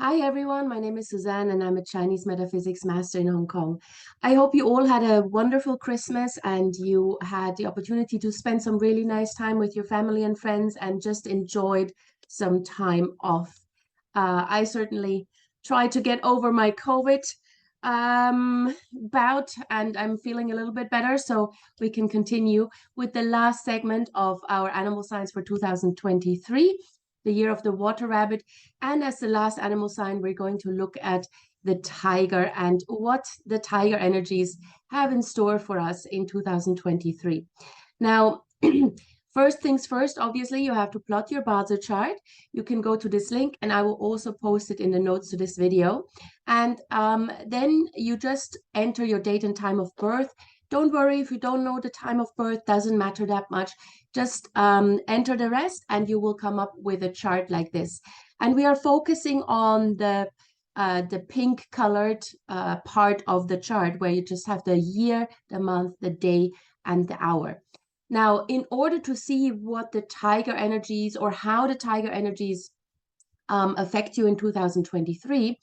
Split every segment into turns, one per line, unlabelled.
Hi everyone, my name is Suzanne and I'm a Chinese metaphysics master in Hong Kong. I hope you all had a wonderful Christmas and you had the opportunity to spend some really nice time with your family and friends and just enjoyed some time off. I certainly tried to get over my COVID bout and I'm feeling a little bit better, so we can continue with the last segment of our animal signs for 2023, the year of the water rabbit. And as the last animal sign, we're going to look at the tiger and what the tiger energies have in store for us in 2023. Now, first things first, obviously, you have to plot your Bazi chart. You can go to this link and I will also post it in the notes to this video. And then you just enter your date and time of birth. Don't worry if you don't know the time of birth, doesn't matter that much. Just enter the rest and you will come up with a chart like this. And we are focusing on the pink colored part of the chart where you just have the year, the month, the day, and the hour. Now, in order to see what the tiger energies or how the tiger energies affect you in 2023,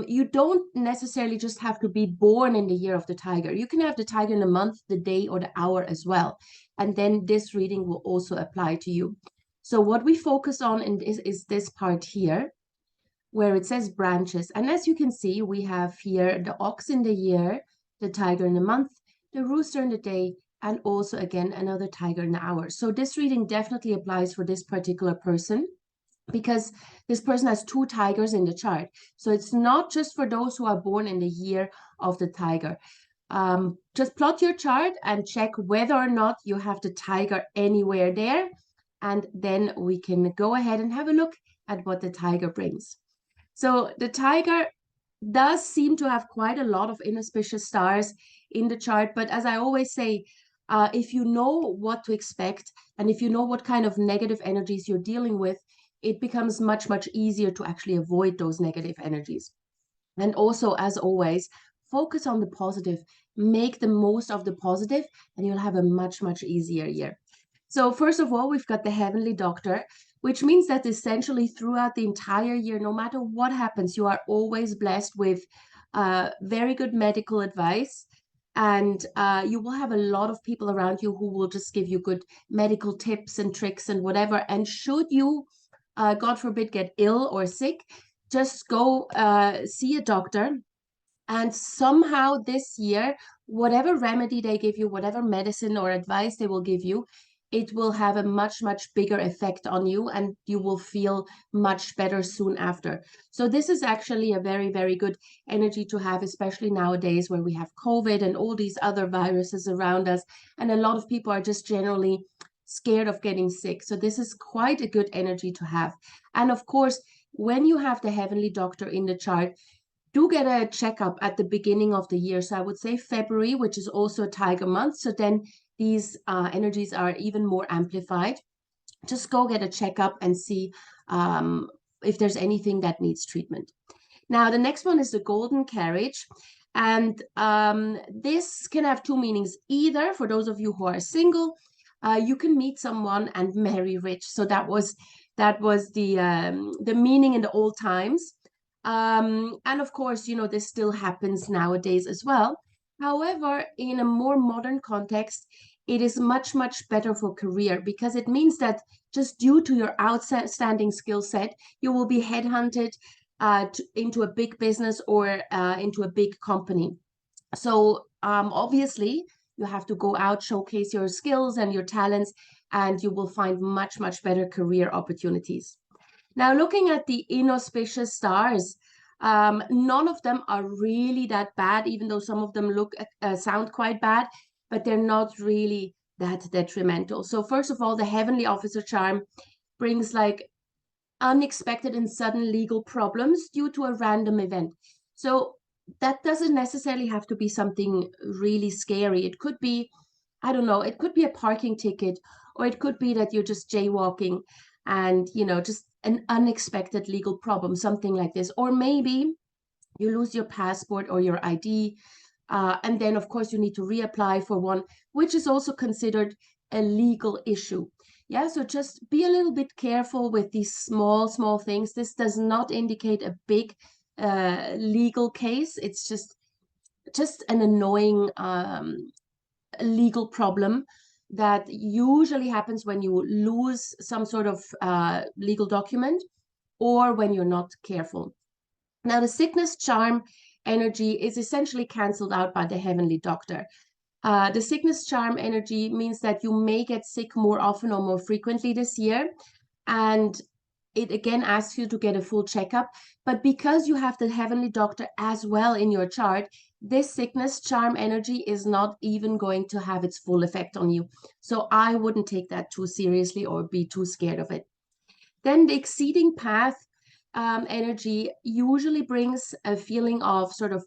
you don't necessarily just have to be born in the year of the tiger. You can have the tiger in the month, the day, or the hour as well. And then this reading will also apply to you. So what we focus on is this part here, where it says branches. And as you can see, we have here the ox in the year, the tiger in the month, the rooster in the day, and also again another tiger in the hour. So this reading definitely applies for this particular person because this person has two tigers in the chart. So it's not just for those who are born in the year of the tiger. Just plot your chart and check whether or not you have the tiger anywhere there. And then we can go ahead and have a look at what the tiger brings. So the tiger does seem to have quite a lot of inauspicious stars in the chart, but as I always say, if you know what to expect and if you know what kind of negative energies you're dealing with, it becomes much, much easier to actually avoid those negative energies. And also, as always, focus on the positive, make the most of the positive, and you'll have a much, much easier year. So first of all, we've got the heavenly doctor, which means that essentially throughout the entire year, no matter what happens, you are always blessed with very good medical advice. And you will have a lot of people around you who will just give you good medical tips and tricks and whatever. And should you, God forbid, get ill or sick, just go see a doctor. And somehow this year, whatever remedy they give you, whatever medicine or advice they will give you, it will have a much, much bigger effect on you and you will feel much better soon after. So this is actually a very, very good energy to have, especially nowadays where we have COVID and all these other viruses around us. And a lot of people are just generally scared of getting sick. So this is quite a good energy to have. And of course, when you have the heavenly doctor in the chart, do get a checkup at the beginning of the year. So I would say February, which is also a tiger month. So then these energies are even more amplified. Just go get a checkup and see if there's anything that needs treatment. Now, the next one is the golden carriage. And this can have two meanings. Either for those of you who are single, you can meet someone and marry rich. So that was the meaning in the old times. And of course, you know, this still happens nowadays as well. However, in a more modern context, it is much, much better for career because it means that just due to your outstanding skill set, you will be headhunted into a big business or into a big company. So obviously, you have to go out, showcase your skills and your talents, and you will find much, much better career opportunities. Now, looking at the inauspicious stars, none of them are really that bad, even though some of them sound quite bad, but they're not really that detrimental. So first of all, the heavenly officer charm brings like unexpected and sudden legal problems due to a random event. So that doesn't necessarily have to be something really scary. It could be, I don't know, it could be a parking ticket, or it could be that you're just jaywalking and, you know, just an unexpected legal problem, something like this. Or maybe you lose your passport or your ID, and then, of course, you need to reapply for one, which is also considered a legal issue. Yeah, so just be a little bit careful with these small things. This does not indicate a big legal case. It's just an annoying legal problem that usually happens when you lose some sort of legal document or when you're not careful. Now, the sickness charm energy is essentially canceled out by the heavenly doctor. The sickness charm energy means that you may get sick more often or more frequently this year. And it again asks you to get a full checkup. But because you have the heavenly doctor as well in your chart, this sickness charm energy is not even going to have its full effect on you. So I wouldn't take that too seriously or be too scared of it. Then the exceeding path energy usually brings a feeling of sort of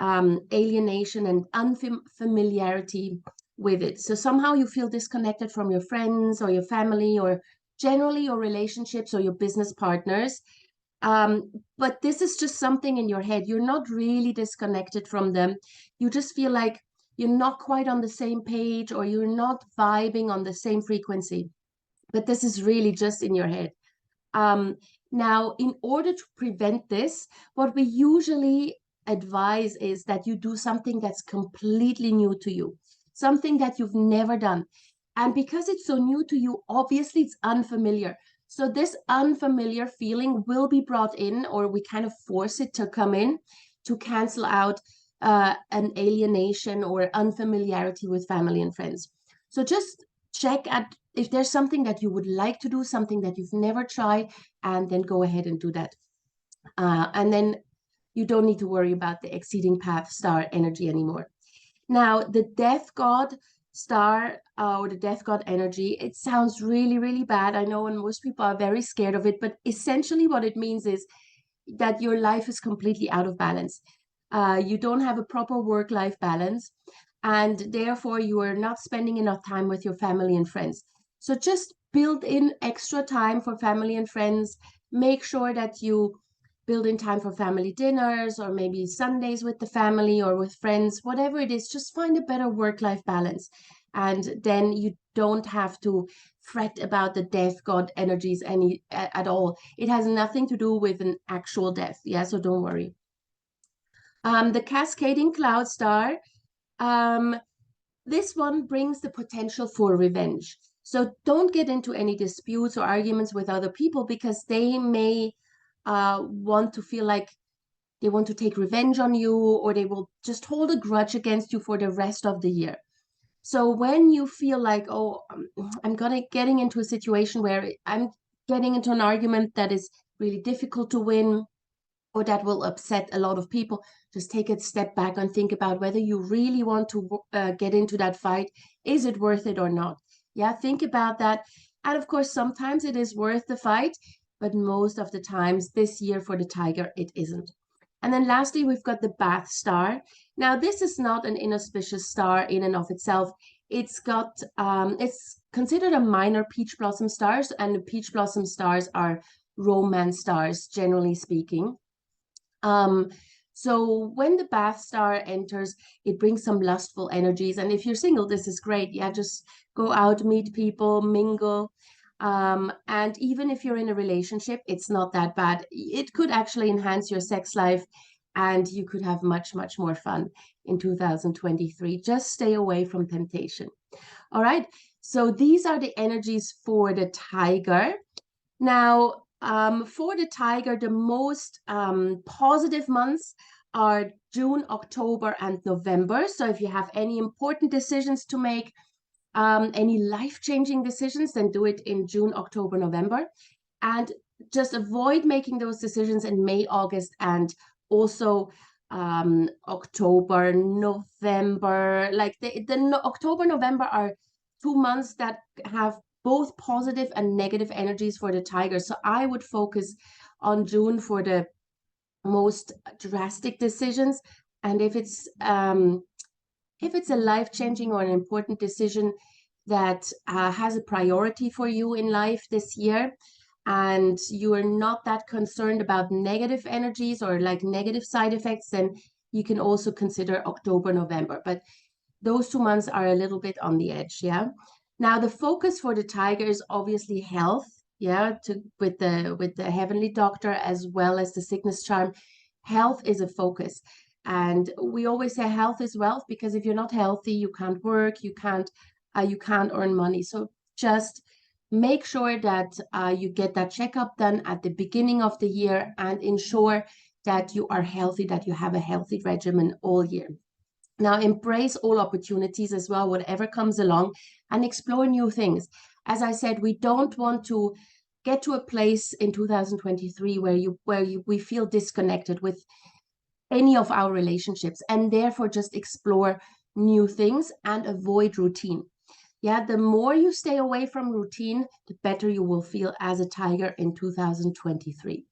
alienation and unfamiliarity with it. So somehow you feel disconnected from your friends or your family or generally your relationships or your business partners. But this is just something in your head. You're not really disconnected from them. You just feel like you're not quite on the same page or you're not vibing on the same frequency. But this is really just in your head. Um, Now, in order to prevent this, what we usually advise is that you do something that's completely new to you, something that you've never done. And because it's so new to you, obviously it's unfamiliar. So this unfamiliar feeling will be brought in, or we kind of force it to come in to cancel out an alienation or unfamiliarity with family and friends. So just check at if there's something that you would like to do, something that you've never tried, and then go ahead and do that. And then you don't need to worry about the exceeding path star energy anymore. Now, the death god star or the death god energy, it sounds really bad. I know, and most people are very scared of it, but essentially what it means is that your life is completely out of balance. You don't have a proper work-life balance, and therefore you are not spending enough time with your family and friends. So just build in extra time for family and friends. Make sure that you build in time for family dinners or maybe Sundays with the family or with friends, whatever it is, just find a better work-life balance. And then you don't have to fret about the death god energies at all. It has nothing to do with an actual death. Yeah, so don't worry. The cascading cloud star, um, this one brings the potential for revenge. So don't get into any disputes or arguments with other people because they may want to feel like they want to take revenge on you, or they will just hold a grudge against you for the rest of the year. So when you feel like, oh, I'm getting into a situation where I'm getting into an argument that is really difficult to win or that will upset a lot of people, just take a step back and think about whether you really want to get into that fight. Is it worth it or not? Yeah, think about that. And of course, sometimes it is worth the fight, but most of the times this year for the tiger, it isn't. And then lastly, we've got the Bath star. Now, this is not an inauspicious star in and of itself. It's considered a minor peach blossom stars, and the peach blossom stars are romance stars, generally speaking. Um, so when the Bath star enters, it brings some lustful energies. And if you're single, this is great. Yeah, just go out, meet people, mingle. And even if you're in a relationship, it's not that bad. It could actually enhance your sex life and you could have much more fun in 2023. Just stay away from temptation. All right. So these are the energies for the tiger. Now, for the tiger, the most positive months are June, October, and November. So if you have any important decisions to make, any life-changing decisions, then do it in June, October, November. And just avoid making those decisions in May, August, and also October, November. Like the October, November are 2 months that have both positive and negative energies for the tiger. So I would focus on June for the most drastic decisions. And if it's a life-changing or an important decision that has a priority for you in life this year, and you are not that concerned about negative energies or like negative side effects, then you can also consider October, November. But those 2 months are a little bit on the edge, yeah? Now, the focus for the tiger is obviously health, yeah, with the heavenly doctor as well as the sickness charm. Health is a focus. And we always say health is wealth, because if you're not healthy, you can't work, you can't earn money. So just make sure that you get that checkup done at the beginning of the year, and ensure that you are healthy, that you have a healthy regimen all year. Now, embrace all opportunities as well, whatever comes along, and explore new things. As I said, we don't want to get to a place in 2023 we feel disconnected with any of our relationships, and therefore just explore new things and avoid routine. Yeah, the more you stay away from routine, the better you will feel as a tiger in 2023.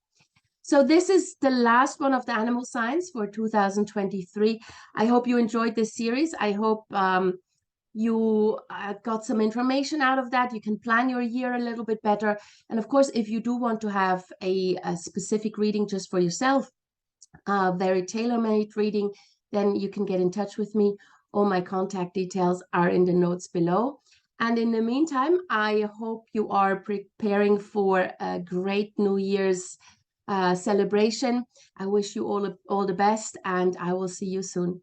So this is the last one of the animal signs for 2023. I hope you enjoyed this series. I hope you got some information out of that. You can plan your year a little bit better. And of course, if you do want to have a specific reading just for yourself, a very tailor-made reading, then you can get in touch with me. All my contact details are in the notes below. And in the meantime, I hope you are preparing for a great New Year's celebration. I wish you all the best, and I will see you soon.